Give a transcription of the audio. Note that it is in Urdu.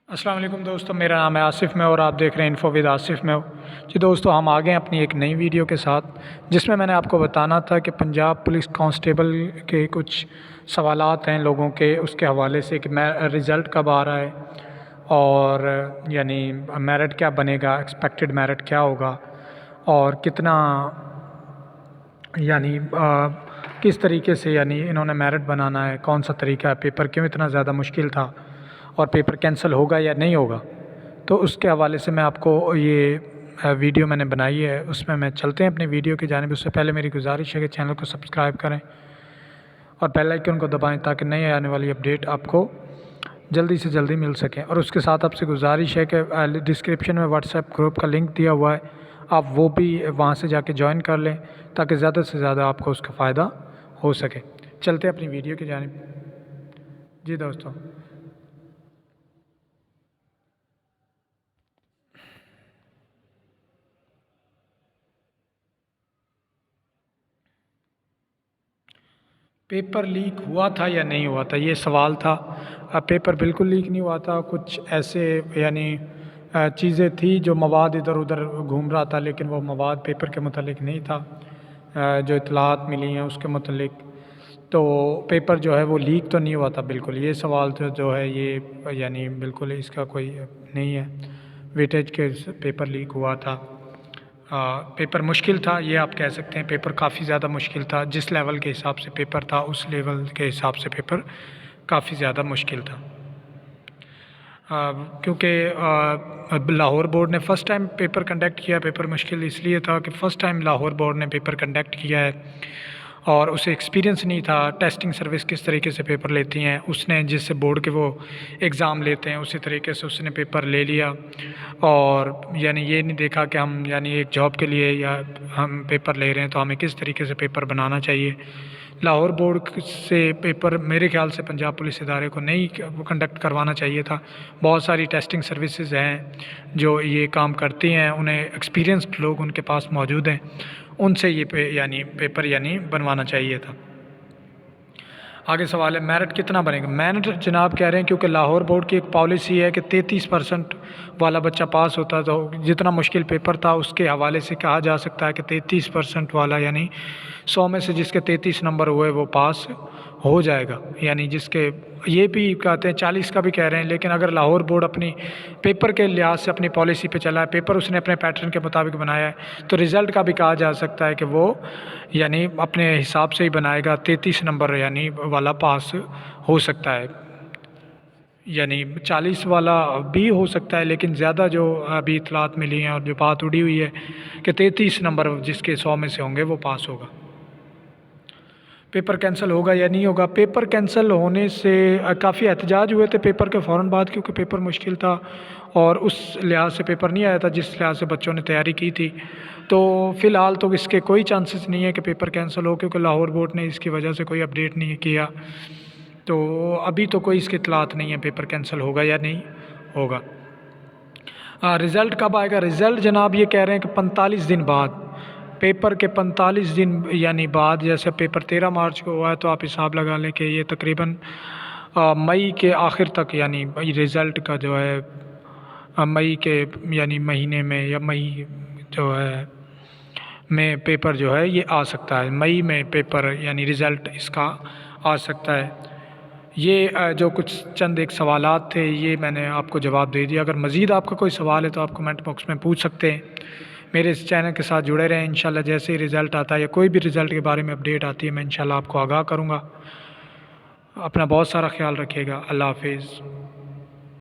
السلام علیکم دوستو، میرا نام ہے آصف میں اور آپ دیکھ رہے ہیں انفو ود آصف میں. جی دوستو، ہم آگے ہیں اپنی ایک نئی ویڈیو کے ساتھ جس میں نے آپ کو بتانا تھا کہ پنجاب پولیس کانسٹیبل کے کچھ سوالات ہیں لوگوں کے، اس کے حوالے سے کہ رزلٹ کب آ رہا ہے اور یعنی میرٹ کیا بنے گا، ایکسپیکٹڈ میرٹ کیا ہوگا اور کتنا یعنی کس طریقے سے یعنی انہوں نے میرٹ بنانا ہے، کون سا طریقہ ہے، پیپر کیوں اتنا زیادہ مشکل تھا اور پیپر کینسل ہوگا یا نہیں ہوگا. تو اس کے حوالے سے میں آپ کو یہ ویڈیو میں نے بنائی ہے، اس میں چلتے ہیں اپنی ویڈیو کی جانب. اس سے پہلے میری گزارش ہے کہ چینل کو سبسکرائب کریں اور بیل آئیکن کو دبائیں تاکہ نئی آنے والی اپڈیٹ آپ کو جلدی سے جلدی مل سکیں. اور اس کے ساتھ آپ سے گزارش ہے کہ ڈسکرپشن میں واٹس ایپ گروپ کا لنک دیا ہوا ہے، آپ وہ بھی وہاں سے جا کے جوائن کر لیں تاکہ زیادہ سے زیادہ آپ کو اس کا فائدہ ہو سکے. چلتے ہیں اپنی ویڈیو کی جانب. جی دوستو، پیپر لیک ہوا تھا یا نہیں ہوا تھا، یہ سوال تھا. پیپر بالکل لیک نہیں ہوا تھا. کچھ ایسے یعنی چیزیں تھی جو مواد ادھر ادھر گھوم رہا تھا، لیکن وہ مواد پیپر کے متعلق نہیں تھا. جو اطلاعات ملی ہیں اس کے متعلق تو پیپر جو ہے وہ لیک تو نہیں ہوا تھا بالکل. یہ سوال جو ہے یہ یعنی بالکل اس کا کوئی نہیں ہے ویٹیج کے پیپر لیک ہوا تھا. پیپر مشکل تھا یہ آپ کہہ سکتے ہیں. پیپر کافی زیادہ مشکل تھا. جس لیول کے حساب سے پیپر تھا اس لیول کے حساب سے پیپر کافی زیادہ مشکل تھا. کیونکہ لاہور بورڈ نے فرسٹ ٹائم پیپر کنڈکٹ کیا. پیپر مشکل اس لیے تھا کہ فرسٹ ٹائم لاہور بورڈ نے پیپر کنڈکٹ کیا ہے اور اسے ایکسپیرینس نہیں تھا ٹیسٹنگ سروس کس طریقے سے پیپر لیتی ہیں. اس نے جس سے بورڈ کے وہ ایگزام لیتے ہیں اسی طریقے سے اس نے پیپر لے لیا اور یعنی یہ نہیں دیکھا کہ ہم یعنی ایک جاب کے لیے یا ہم پیپر لے رہے ہیں تو ہمیں کس طریقے سے پیپر بنانا چاہیے. لاہور بورڈ سے پیپر میرے خیال سے پنجاب پولیس ادارے کو نہیں کنڈکٹ کروانا چاہیے تھا. بہت ساری ٹیسٹنگ سروسز ہیں جو یہ کام کرتی ہیں، انہیں ایکسپیرینسڈ لوگ ان کے پاس موجود ہیں، ان سے یہ یعنی پیپر یعنی بنوانا چاہیے تھا. آگے سوال ہے میرٹ کتنا بنے گا. میرٹ جناب کہہ رہے ہیں کیونکہ لاہور بورڈ کی ایک پالیسی ہے کہ 33% والا بچہ پاس ہوتا ہے، تو جتنا مشکل پیپر تھا اس کے حوالے سے کہا جا سکتا ہے کہ 33% والا یعنی 100 میں سے جس کے 33 نمبر ہوئے وہ پاس ہو جائے گا. یعنی جس کے یہ بھی کہتے ہیں 40 کا بھی کہہ رہے ہیں، لیکن اگر لاہور بورڈ اپنی پیپر کے لحاظ سے اپنی پالیسی پہ چلا ہے، پیپر اس نے اپنے پیٹرن کے مطابق بنایا ہے، تو رزلٹ کا بھی کہا جا سکتا ہے کہ وہ یعنی اپنے حساب سے ہی بنائے گا. 33 نمبر یعنی والا پاس ہو سکتا ہے، یعنی 40 والا بھی ہو سکتا ہے، لیکن زیادہ جو ابھی اطلاعات ملی ہیں اور جو بات اڑی ہوئی ہے کہ 33 نمبر جس کے 100 میں سے ہوں گے وہ پاس ہوگا. پیپر کینسل ہوگا یا نہیں ہوگا. پیپر کینسل ہونے سے کافی احتجاج ہوئے تھے پیپر کے فوراً بعد، کیونکہ پیپر مشکل تھا اور اس لحاظ سے پیپر نہیں آیا تھا جس لحاظ سے بچوں نے تیاری کی تھی. تو فی الحال تو اس کے کوئی چانسز نہیں ہے کہ پیپر کینسل ہو، کیونکہ لاہور بورڈ نے اس کی وجہ سے کوئی اپڈیٹ نہیں کیا. تو ابھی تو کوئی اس کی اطلاعات نہیں ہے پیپر کینسل ہوگا یا نہیں ہوگا. رزلٹ کب آئے گا. رزلٹ جناب یہ کہہ رہے ہیں کہ 45 دن بعد. پیپر کے 45 دن یعنی بعد. جیسے پیپر 13 مارچ کو ہوا ہے تو آپ حساب لگا لیں کہ یہ تقریباً مئی کے آخر تک یعنی رزلٹ کا جو ہے مئی کے یعنی مہینے میں یا مئی جو ہے میں پیپر جو ہے یہ آ سکتا ہے. مئی میں پیپر یعنی رزلٹ اس کا آ سکتا ہے. یہ جو کچھ چند ایک سوالات تھے یہ میں نے آپ کو جواب دے دیا. اگر مزید آپ کا کوئی سوال ہے تو آپ کمنٹ باکس میں پوچھ سکتے ہیں. میرے اس چینل کے ساتھ جڑے رہیں. انشاءاللہ جیسے ہی رزلٹ آتا ہے یا کوئی بھی رزلٹ کے بارے میں اپڈیٹ آتی ہے میں انشاءاللہ آپ کو آگاہ کروں گا. اپنا بہت سارا خیال رکھیے گا. اللہ حافظ.